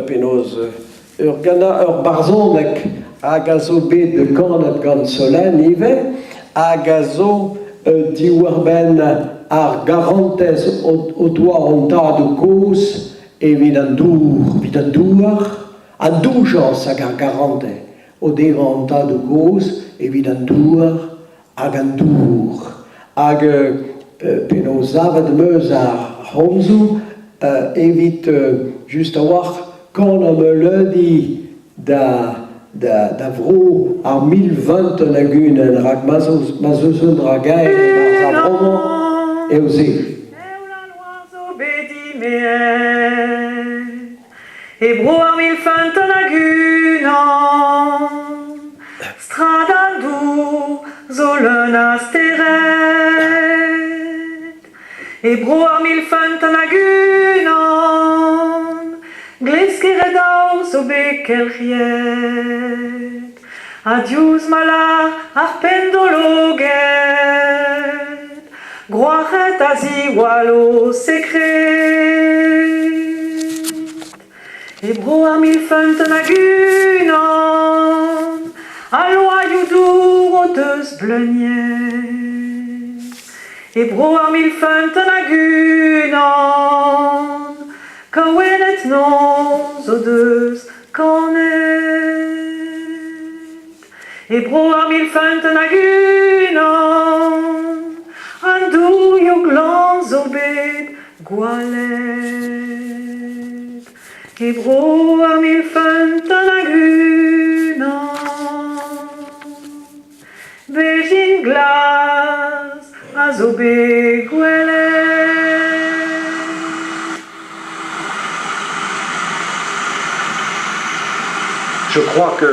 penaos gana barzhonek hag a zo bet de kanet gant solen ive, hag a zo diwar-benn ar garantez o doa an tad o koz evit an douar, an doujans hag ar garante o deva an tad o koz evit an douar hag an dour. Hag penaos avet meus ar homzou evit just a war kan am leudi da vro ar 1020 lagunen rak ma zeus un dragaer ar roman eo ze. E bro ar 1020 lagunan stradan dour zo leun asteret. E bro ar 1020 lagunan gleskeret daou zo bekelchiet. Adiouz malar ar pendologet, groachet a ziwalo sekret. E bro ar 1020 lagunan, a loaioù dour o deus bleuniet. E bro ar 1020 lagunan, kawelet non zo deus kanet. E bro ar 1020 lagunan, an douio glan zo bet gwalet. E bro ar 1020 lagunan, bejin glas a zo bet gwelet. Je crois que...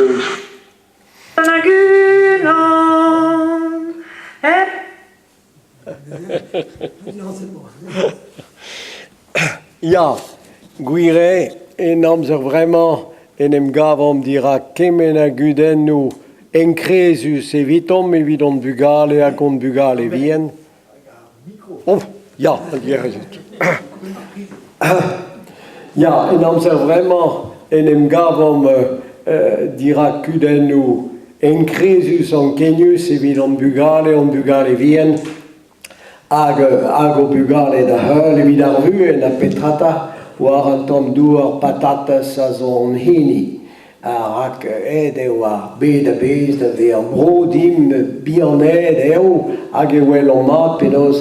Ja, gwire, en amzer vraiment en em gavom dira kemen a guden nou enkrezus evitom evidon bugale a kont bugale vien. Oh, ja, dat dira zut. Ja, en amzer vraiment en em gavom dira kuden nou enkrezus an kenius evidon bugale vien. Hag o bugale da heul evit ar vuen a petrata war an tamm douar patatas a zo an hini. Rak eo ar bet a bez da ve an brodim bianet eo hag e wel an mat penaos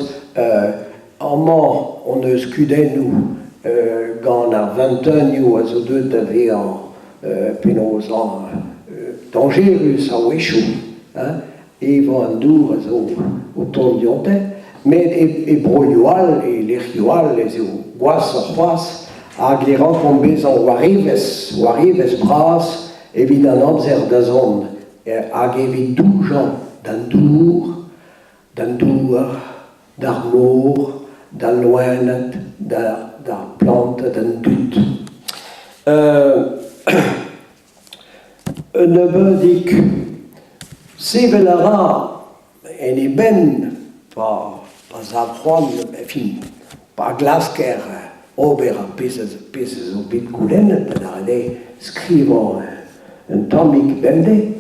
amañ on eus kudennoù gant ar 20 a zo deut da ve an penaos an dangerus a wechou. Evo an dour a zo o ton diontet. Mais e broioal e lec'hioal ez eo gwaz ar c'hoaz hag e rankon bez an oarivez bras evit an amzer da zon hag evit doujan d'an dour, d'ar mor, d'al loened, d'ar plant, d'an dut. Un ebedik sevel a ra en e ben pa zavroan, fin, pa glasker ober a pezez o bet goulennet, da rene skrivan un tammik bende,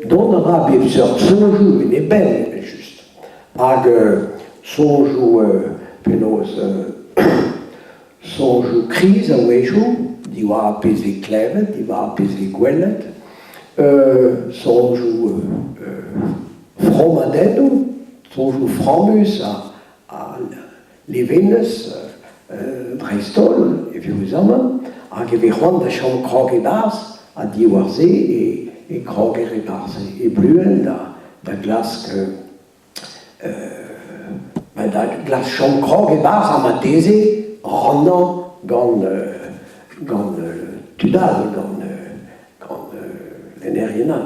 don a ra bet seur sonjou en e ben, just. Hag sonjou penaos sonjou kriz a wechou, diwa a peze klevet, diwa a peze gwelet, sonjou fromadennou, sonjou framus a levenez dreistol evioù zaman, hag e c'hoant da chom krog e barz a diwar-se e krog e barz e bluen da glask da glas chom krog e barz a mateze rannan gant tudal, gant l'enerienan.